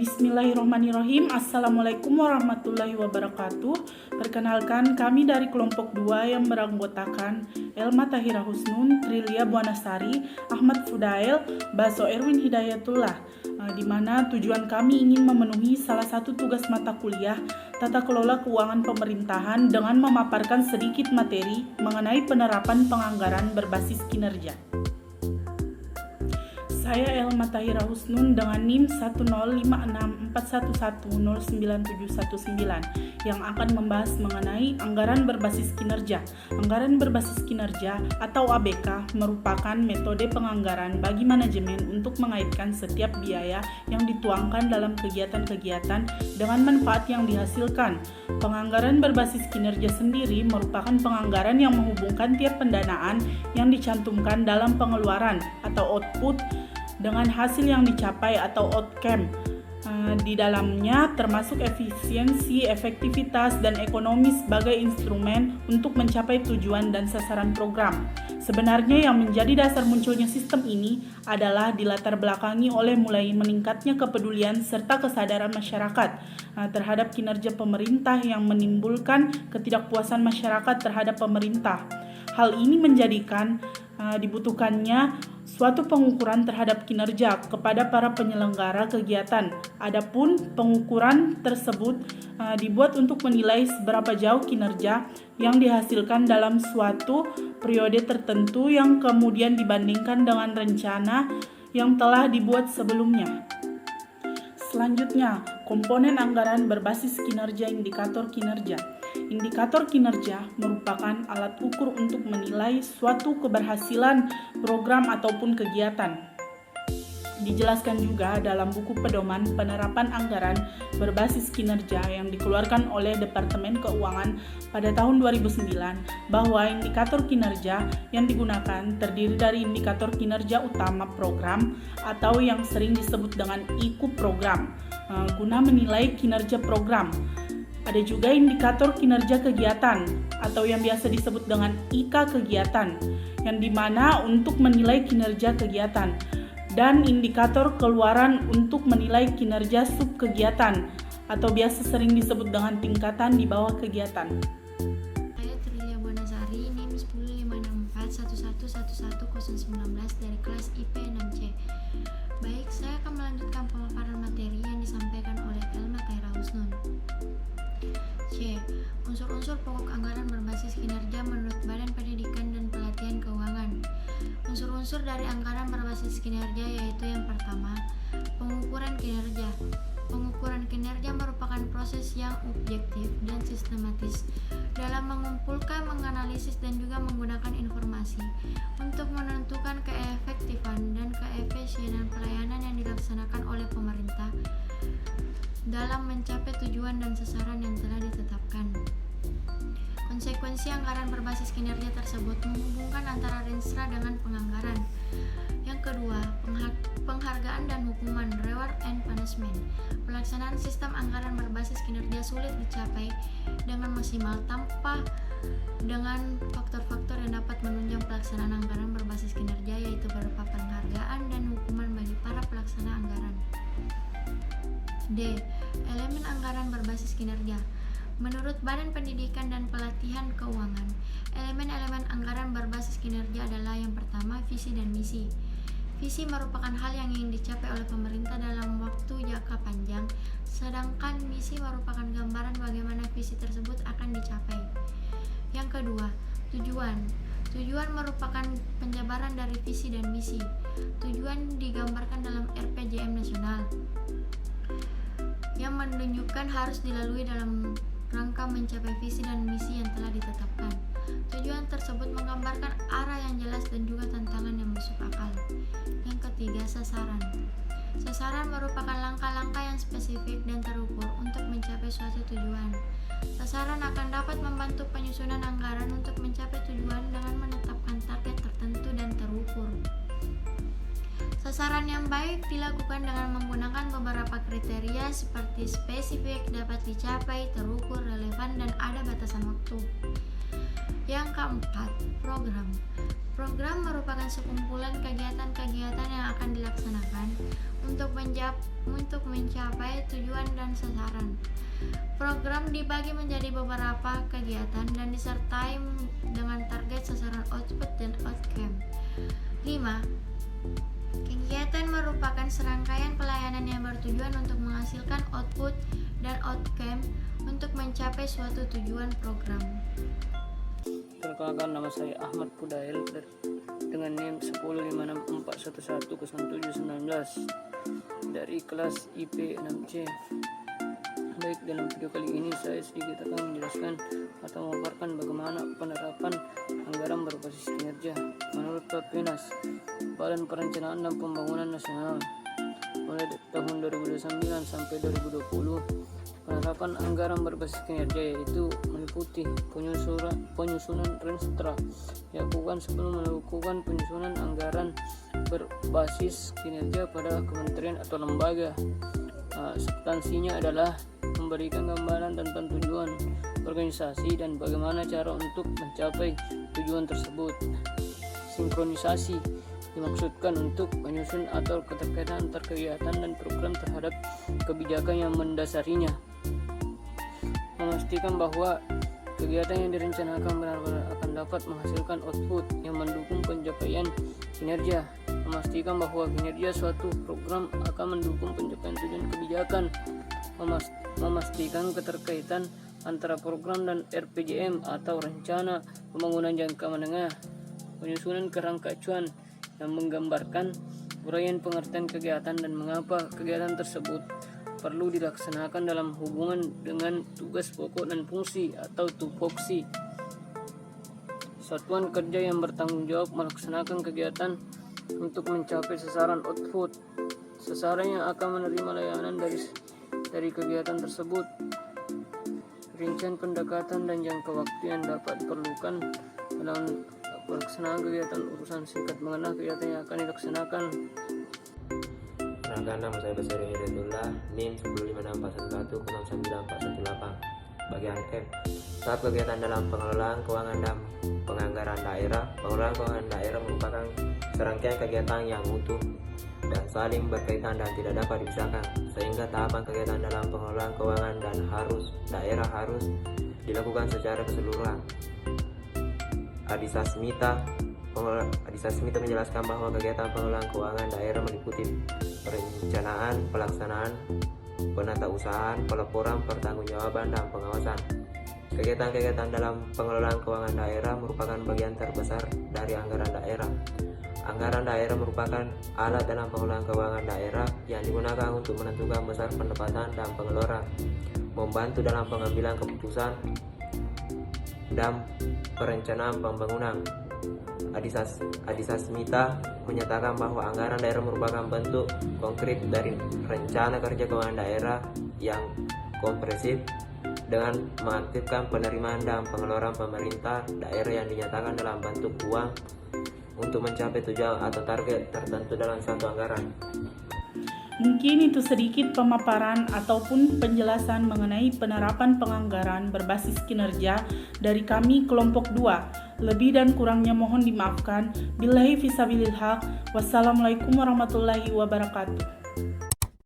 Bismillahirrahmanirrahim. Assalamualaikum warahmatullahi wabarakatuh. Perkenalkan, kami dari kelompok 2 yang beranggotakan Elma Tahira Husnun, Trilia Buanasari, Ahmad Fudail, Baso Erwin Hidayatullah, di mana tujuan kami ingin memenuhi salah satu tugas mata kuliah Tata Kelola Keuangan Pemerintahan dengan memaparkan sedikit materi mengenai penerapan penganggaran berbasis kinerja. Saya Elma Tahira Husnun dengan NIM 1056411097119 yang akan membahas mengenai anggaran berbasis kinerja. Anggaran berbasis kinerja atau ABK merupakan metode penganggaran bagi manajemen untuk mengaitkan setiap biaya yang dituangkan dalam kegiatan-kegiatan dengan manfaat yang dihasilkan. Penganggaran berbasis kinerja sendiri merupakan penganggaran yang menghubungkan tiap pendanaan yang dicantumkan dalam pengeluaran atau output dengan hasil yang dicapai atau outcome di dalamnya, termasuk efisiensi, efektivitas, dan ekonomi sebagai instrumen untuk mencapai tujuan dan sasaran program. Sebenarnya yang menjadi dasar munculnya sistem ini adalah dilatar belakangi oleh mulai meningkatnya kepedulian serta kesadaran masyarakat terhadap kinerja pemerintah yang menimbulkan ketidakpuasan masyarakat terhadap pemerintah. Hal ini menjadikan dibutuhkannya suatu pengukuran terhadap kinerja kepada para penyelenggara kegiatan. Adapun pengukuran tersebut dibuat untuk menilai seberapa jauh kinerja yang dihasilkan dalam suatu periode tertentu yang kemudian dibandingkan dengan rencana yang telah dibuat sebelumnya. Selanjutnya, komponen anggaran berbasis kinerja indikator kinerja. Indikator kinerja merupakan alat ukur untuk menilai suatu keberhasilan program ataupun kegiatan. Dijelaskan juga dalam buku pedoman penerapan anggaran berbasis kinerja yang dikeluarkan oleh Departemen Keuangan pada tahun 2009 bahwa indikator kinerja yang digunakan terdiri dari indikator kinerja utama program atau yang sering disebut dengan IKU program guna menilai kinerja program. Ada juga indikator kinerja kegiatan atau yang biasa disebut dengan IK kegiatan yang dimana untuk menilai kinerja kegiatan, dan indikator keluaran untuk menilai kinerja sub kegiatan atau biasa sering disebut dengan tingkatan di bawah kegiatan. Saya Trilia Buanasari, NIM 1056411111019 dari kelas IP 6C. Baik, saya akan melanjutkan pemaparan materi yang disampaikan oleh Elma Tahira Husnun. C. Unsur-unsur pokok anggaran berbasis kinerja menurut Badan Pendidikan dan Pelatihan Keuangan. Unsur-unsur dari anggaran berbasis kinerja yaitu yang pertama, pengukuran kinerja. Pengukuran kinerja merupakan proses yang objektif dan sistematis dalam mengumpulkan, menganalisis, dan juga menggunakan informasi untuk menentukan keefektifan dan keefisienan pelayanan yang dilaksanakan oleh pemerintah dalam mencapai tujuan dan sasaran yang telah ditetapkan. Konsekuensi anggaran berbasis kinerja tersebut menghubungkan antara renstra dengan penganggaran. Yang kedua, penghargaan dan hukuman, reward and punishment. Pelaksanaan sistem anggaran berbasis kinerja sulit dicapai dengan maksimal tanpa dengan faktor-faktor yang dapat menunjang pelaksanaan anggaran berbasis kinerja, yaitu berupa penghargaan dan hukuman bagi para pelaksana anggaran. D. Elemen anggaran berbasis kinerja. Menurut Badan Pendidikan dan Pelatihan Keuangan, elemen-elemen anggaran berbasis kinerja adalah yang pertama, visi dan misi. Visi merupakan hal yang ingin dicapai oleh pemerintah dalam waktu jangka panjang, sedangkan misi merupakan gambaran bagaimana visi tersebut akan dicapai. Yang kedua, tujuan. Tujuan merupakan penjabaran dari visi dan misi. Tujuan digambarkan dalam RPJM nasional yang menunjukkan harus dilalui dalam rangka mencapai visi dan misi yang telah ditetapkan. Tujuan tersebut menggambarkan arah yang jelas dan juga tantangan yang masuk akal. Yang ketiga, sasaran. Sasaran merupakan langkah-langkah yang spesifik dan terukur untuk mencapai suatu tujuan. Sasaran akan dapat membantu penyusunan anggaran untuk mencapai tujuan dengan menetapkan target tertentu dan terukur. Sasaran yang baik dilakukan dengan menggunakan beberapa kriteria seperti spesifik, dapat dicapai, terukur, relevan, dan ada batasan waktu. Yang keempat, program. Program merupakan sekumpulan kegiatan-kegiatan yang akan dilaksanakan untuk mencapai tujuan dan sasaran. Program dibagi menjadi beberapa kegiatan dan disertai dengan target, sasaran, output, dan outcome. 5. Kegiatan merupakan serangkaian pelayanan yang bertujuan untuk menghasilkan output dan outcome untuk mencapai suatu tujuan program. Perkenalkan, nama saya Ahmad Pudail dengan NIM 10564110719 dari kelas IP 6C. Baik, dalam video kali ini saya sedikit akan menjelaskan atau memaparkan bagaimana penerapan anggaran berbasis kinerja menurut Bappenas, Badan Perencanaan dan Pembangunan Nasional, mulai tahun 2009 sampai 2020. Penerapan anggaran berbasis kinerja yaitu meliputi penyusunan renstra dilakukan sebelum melakukan penyusunan anggaran berbasis kinerja pada kementerian atau lembaga. Substansinya adalah memberikan gambaran tentang tujuan organisasi dan bagaimana cara untuk mencapai tujuan tersebut. Sinkronisasi dimaksudkan untuk menyusun atau keterkaitan antar kegiatan dan program terhadap kebijakan yang mendasarinya. Memastikan bahwa kegiatan yang direncanakan benar-benar akan dapat menghasilkan output yang mendukung pencapaian kinerja. Memastikan bahwa kinerja suatu program akan mendukung pencapaian tujuan kebijakan. Memastikan keterkaitan antara program dan RPJM atau rencana pembangunan jangka menengah. Penyusunan kerangka acuan yang menggambarkan uraian pengertian kegiatan dan mengapa kegiatan tersebut perlu dilaksanakan dalam hubungan dengan tugas pokok dan fungsi atau tupoksi. Satuan kerja yang bertanggung jawab melaksanakan kegiatan untuk mencapai sasaran output. Sasaran yang akan menerima layanan dari kegiatan tersebut. Rincian pendekatan dan jangka waktu yang dapat diperlukan dalam pelaksanaan kegiatan urusan singkat mengenai kegiatan yang akan dilaksanakan. Perkenalkan, nama saya Basari Hidayatullah, NIM 10561099418. Bagian F. Tahap kegiatan dalam pengelolaan keuangan dan penganggaran daerah. Pengelolaan keuangan daerah merupakan serangkaian kegiatan yang utuh dan saling berkaitan dan tidak dapat dipisahkan, sehingga tahapan kegiatan dalam pengelolaan keuangan dan daerah harus dilakukan secara keseluruhan. Adisa Smita menjelaskan bahwa kegiatan pengelolaan keuangan daerah meliputi perencanaan, pelaksanaan, penatausahaan, pelaporan, pertanggungjawaban, dan pengawasan. Kegiatan-kegiatan dalam pengelolaan keuangan daerah merupakan bagian terbesar dari anggaran daerah. Anggaran daerah merupakan alat dalam pengelolaan keuangan daerah yang digunakan untuk menentukan besar pendapatan dan pengeluaran, membantu dalam pengambilan keputusan dan perencanaan pembangunan. Adisa Smita menyatakan bahwa anggaran daerah merupakan bentuk konkret dari rencana kerja keuangan daerah yang komprehensif dengan mengaktifkan penerimaan dan pengeluaran pemerintah daerah yang dinyatakan dalam bentuk uang untuk mencapai tujuan atau target tertentu dalam satu anggaran. Mungkin itu sedikit pemaparan ataupun penjelasan mengenai penerapan penganggaran berbasis kinerja dari kami kelompok 2. Lebih dan kurangnya mohon dimaafkan. Billahi fisabilil haq. Wassalamualaikum warahmatullahi wabarakatuh.